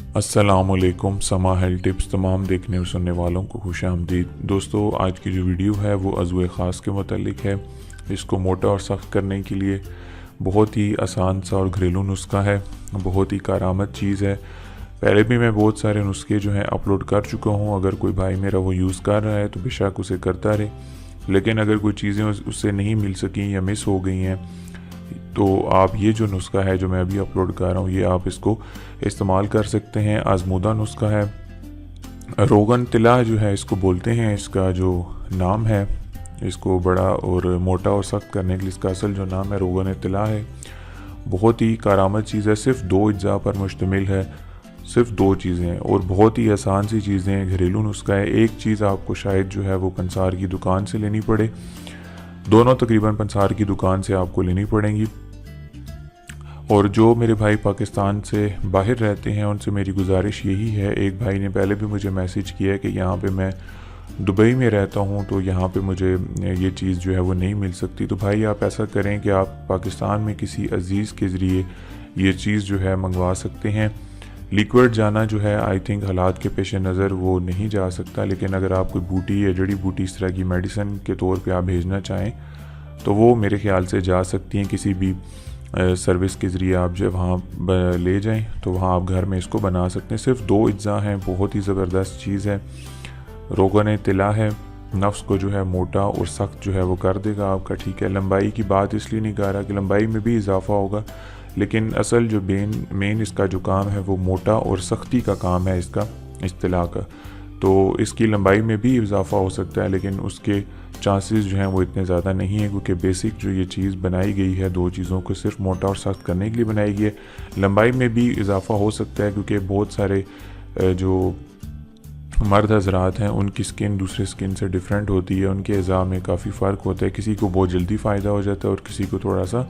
अस्सलामुअलैकुम। समा health tips तमाम देखने और सुनने वालों को खुश आमदीद। दोस्तों, आज की जो वीडियो है वो अज़्वे ख़ास के मुतालिक है। इसको मोटा और सख्त करने के लिए बहुत ही आसान सा और घरेलू नुस्खा है, बहुत ही कारआमद चीज़ है। पहले भी मैं बहुत सारे नुस्खे जो हैं अपलोड कर चुका हूँ। अगर कोई भाई मेरा वो यूज़ कर रहा है तो बेशक उसे करता रहे, लेकिन अगर कोई चीज़ें उससे नहीं मिल सकें या मिस हो गई हैं तो आप ये जो नुस्खा है जो मैं अभी अपलोड कर रहा हूँ ये आप इसको इस्तेमाल कर सकते हैं। आजमूदा नुस्खा है। रोगन तिला जो है इसको बोलते हैं। इसका जो नाम है, इसको बड़ा और मोटा और सख्त करने के लिए इसका असल जो नाम है रोगन तिला है। बहुत ही कारआमद चीज़ है। सिर्फ 2 अज्जा पर मुश्तमिल है, सिर्फ 2 चीज़ें और बहुत ही आसान सी चीज़ें हैं। घरेलू नुस्खा है। एक चीज़ आपको शायद जो है वो पंसार की दुकान से लेनी पड़े, दोनों तकरीबन पंसार की दुकान से आपको लेनी पड़ेंगी। और जो मेरे भाई पाकिस्तान से बाहर रहते हैं उनसे मेरी गुजारिश यही है। एक भाई ने पहले भी मुझे मैसेज किया है कि यहाँ पे मैं दुबई में रहता हूँ तो यहाँ पे मुझे ये चीज़ जो है वो नहीं मिल सकती। तो भाई आप ऐसा करें कि आप पाकिस्तान में किसी अजीज़ के ज़रिए ये चीज़ जो है मंगवा सकते हैं। लिक्विड जाना जो है आई थिंक हालात के पेश नज़र वो नहीं जा सकता, लेकिन अगर आप कोई बूटी या जड़ी बूटी इस तरह की मेडिसिन के तौर पे आप भेजना चाहें तो वो मेरे ख्याल से जा सकती हैं। किसी भी सर्विस के ज़रिए आप जब वहाँ ले जाएं तो वहाँ आप घर में इसको बना सकते हैं। सिर्फ 2 अज्जा हैं, बहुत ही ज़बरदस्त चीज़ है। रोगन तिला है, नफ्स को जो है मोटा और सख्त जो है वो कर देगा आपका। ठीक है, लंबाई की बात इसलिए नहीं कर रहा कि लंबाई में भी इजाफा होगा, लेकिन असल जो मेन इसका जो काम है वो मोटा और सख्ती का काम है इसका, इस तिला का। तो इसकी लंबाई में भी इजाफा हो सकता है, लेकिन उसके चांसेस जो हैं वो इतने ज़्यादा नहीं हैं, क्योंकि बेसिक जो ये चीज़ बनाई गई है 2 चीज़ों को सिर्फ मोटा और सख्त करने के लिए बनाई गई है। लंबाई में भी इजाफा हो सकता है क्योंकि बहुत सारे जो मर्द हजरात हैं उनकी स्किन दूसरे स्किन से डिफरेंट होती है, उनके अज़ा में काफ़ी फ़र्क होता है। किसी को बहुत जल्दी फ़ायदा हो जाता है और किसी को थोड़ा सा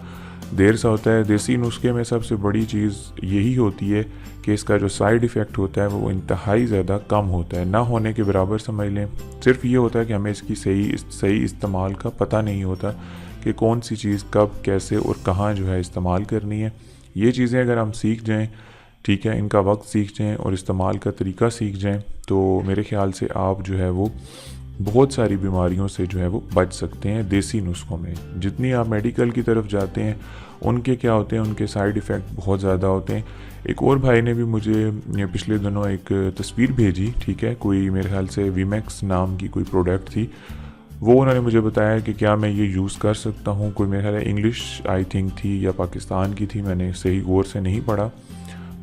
देर सा होता है। देसी नुस्खे में सबसे बड़ी चीज़ यही होती है कि इसका जो साइड इफ़ेक्ट होता है वो इंतहाई ज़्यादा कम होता है, ना होने के बराबर समझ लें। सिर्फ ये होता है कि हमें इसकी सही इस्तेमाल का पता नहीं होता कि कौन सी चीज़ कब कैसे और कहाँ जो है इस्तेमाल करनी है। ये चीज़ें अगर हम सीख जाएं, ठीक है, इनका वक्त सीख जाएं और इस्तेमाल का तरीका सीख जाएं तो मेरे ख़्याल से आप जो है वो बहुत सारी बीमारियों से जो है वो बच सकते हैं। देसी नुस्खों में जितनी आप मेडिकल की तरफ जाते हैं उनके क्या होते हैं, उनके साइड इफ़ेक्ट बहुत ज़्यादा होते हैं। एक और भाई ने भी मुझे पिछले दिनों एक तस्वीर भेजी, ठीक है, कोई मेरे ख्याल से वीमैक्स नाम की कोई प्रोडक्ट थी। वो उन्होंने मुझे बताया कि क्या मैं ये यूज़ कर सकता हूँ। कोई मेरे ख्याल है इंग्लिश आई थिंक थी या पाकिस्तान की थी, मैंने सही गौर से नहीं पढ़ा।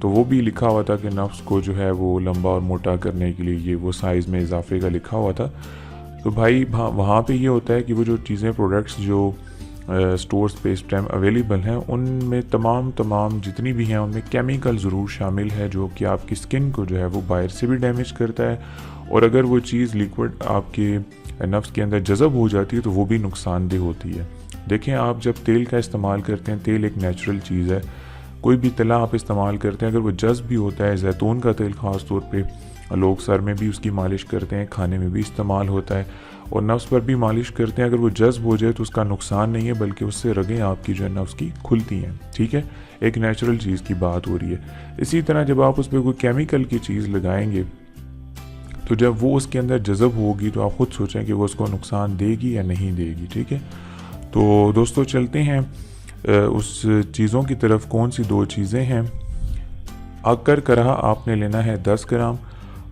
तो वो भी लिखा हुआ था कि नफ्स को जो है वो लंबा और मोटा करने के लिए ये वो साइज़ में इजाफे का लिखा हुआ था। तो भाई वहाँ पे ये होता है कि वो जो चीज़ें प्रोडक्ट्स जो स्टोर्स पे इस टाइम अवेलेबल हैं उनमें तमाम जितनी भी हैं उनमें केमिकल ज़रूर शामिल है जो कि आपकी स्किन को जो है वो बाहर से भी डैमेज करता है, और अगर वो चीज़ लिक्विड आपके नफ्स के अंदर जज़ब हो जाती है तो वो भी नुकसानदेह होती है। देखें, आप जब तेल का इस्तेमाल करते हैं, तेल एक नेचुरल चीज़ है। कोई भी तला आप इस्तेमाल करते हैं अगर वो जज़ब भी होता है, जैतून का तेल ख़ास तौर पे लोग सर में भी उसकी मालिश करते हैं, खाने में भी इस्तेमाल होता है और नफ्स पर भी मालिश करते हैं। अगर वो जज़ब हो जाए तो उसका नुकसान नहीं है, बल्कि उससे रगें आपकी जो है नफ्स की खुलती हैं। ठीक है, एक नेचुरल चीज़ की बात हो रही है। इसी तरह जब आप उस पर कोई केमिकल की चीज़ लगाएंगे तो जब वो उसके अंदर जज़ब होगी तो आप खुद सोचें कि वो उसको नुकसान देगी या नहीं देगी। ठीक है, तो दोस्तों चलते हैं उस चीज़ों की तरफ। कौन सी 2 चीज़ें हैं? अक्कर करहा आपने लेना है 10 ग्राम,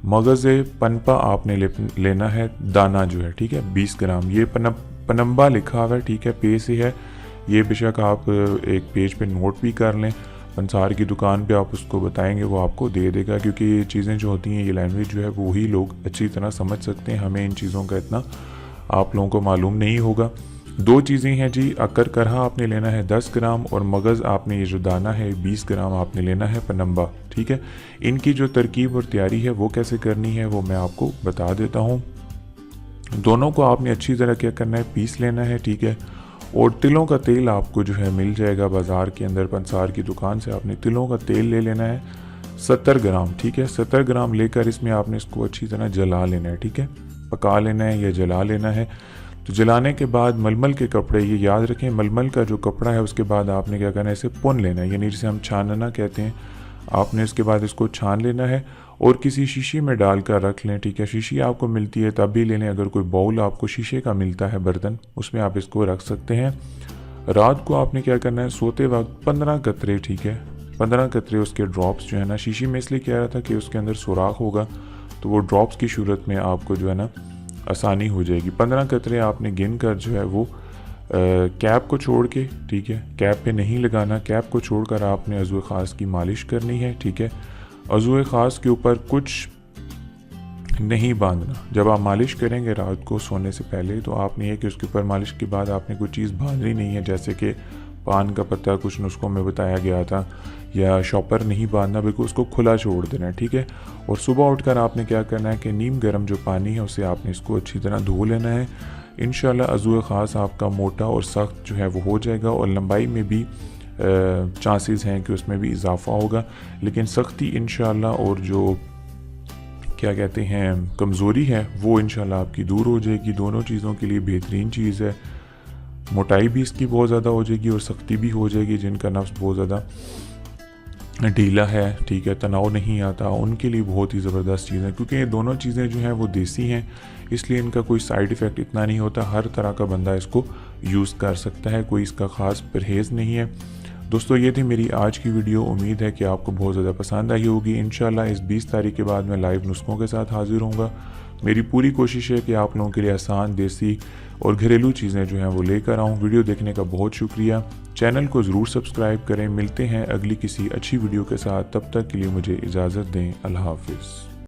मगज़ पनपा आपने लेना है दाना जो है, ठीक है, 20 ग्राम। ये पनम्बा लिखा हुआ है, ठीक है, पे से है। ये बेशक आप एक पेज पे नोट भी कर लें, पंसार की दुकान पे आप उसको बताएंगे वो आपको दे देगा, क्योंकि ये चीज़ें जो होती हैं ये लैंग्वेज जो है वो ही लोग अच्छी तरह समझ सकते हैं। हमें इन चीज़ों का इतना आप लोगों को मालूम नहीं होगा। 2 चीज़ें हैं जी, अक्कर करहा आपने लेना है 10 ग्राम और मगज़ आपने ये जो दाना है 20 ग्राम आपने लेना है पनम्बा। ठीक है, इनकी जो तरकीब और तैयारी है वो कैसे करनी है वो मैं आपको बता देता हूँ। दोनों को आपने अच्छी तरह क्या करना है, पीस लेना है। ठीक है, और तिलों का तेल आपको जो है मिल जाएगा बाज़ार के अंदर, पंसार की दुकान से आपने तिलों का तेल ले लेना है 70 ग्राम। ठीक है, 70 ग्राम लेकर इसमें आपने इसको अच्छी तरह जला लेना है। ठीक है, पका लेना है या जला लेना है। तो जलाने के बाद मलमल के कपड़े, ये याद रखें, मलमल का जो कपड़ा है उसके बाद आपने क्या करना है, इसे पुन लेना है, यानी जिसे हम छानना कहते हैं। आपने इसके बाद इसको छान लेना है और किसी शीशी में डाल कर रख लें, ठीक है। शीशी आपको मिलती है तब भी ले लें, अगर कोई बाउल आपको शीशे का मिलता है बर्तन, उसमें आप इसको रख सकते हैं। रात को आपने क्या करना है, सोते वक्त 15 कतरे, ठीक है, 15 कतरे उसके ड्रॉप्स जो है ना, शीशी में इसलिए कह रहा था कि उसके अंदर सुराख होगा, तो वो ड्रॉप्स की सूरत में आपको जो है ना आसानी हो जाएगी। 15 कतरे आपने गिन कर जो है वो कैप को छोड़ के, ठीक है, कैप पे नहीं लगाना, कैप को छोड़कर आपने अज़ुए ख़ास की मालिश करनी है, ठीक है। अज़ुए ख़ास के ऊपर कुछ नहीं बांधना। जब आप मालिश करेंगे रात को सोने से पहले, तो आपने ये कि उसके ऊपर मालिश के बाद आपने कोई चीज़ बांधनी नहीं है, जैसे कि पान का पत्ता कुछ नुस्खों में बताया गया था, या शॉपर नहीं बांधना, बिल्कुल उसको खुला छोड़ देना है, ठीक है। और सुबह उठकर आपने क्या करना है कि नीम गर्म जो पानी है उससे आपने इसको अच्छी तरह धो लेना है। इंशाल्लाह अज़ुए ख़ास आपका मोटा और सख्त जो है वो हो जाएगा, और लंबाई में भी चांसेस हैं कि उसमें भी इजाफा होगा, लेकिन सख्ती इंशाल्लाह और जो क्या कहते हैं कमज़ोरी है वो इंशाल्लाह आपकी दूर हो जाएगी। दोनों चीज़ों के लिए बेहतरीन चीज़ है। मोटाई भी इसकी बहुत ज़्यादा हो जाएगी और सख्ती भी हो जाएगी। जिनका नफ्स बहुत ज़्यादा ढीला है, ठीक है, तनाव नहीं आता, उनके लिए बहुत ही ज़बरदस्त चीज़ है, क्योंकि ये दोनों चीज़ें जो हैं वो देसी हैं, इसलिए इनका कोई साइड इफ़ेक्ट इतना नहीं होता। हर तरह का बंदा इसको यूज़ कर सकता है, कोई इसका ख़ास परहेज़ नहीं है। दोस्तों ये थी मेरी आज की वीडियो, उम्मीद है कि आपको बहुत ज़्यादा पसंद आई होगी। इंशाल्लाह इस 20 तारीख के बाद मैं लाइव नुस्खों के साथ हाजिर होऊंगा। मेरी पूरी कोशिश है कि आप लोगों के लिए आसान, देसी और घरेलू चीज़ें जो हैं वो लेकर आऊँ। वीडियो देखने का बहुत शुक्रिया। चैनल को ज़रूर सब्सक्राइब करें। मिलते हैं अगली किसी अच्छी वीडियो के साथ, तब तक के लिए मुझे इजाज़त दें। अल्लाह हाफिज़।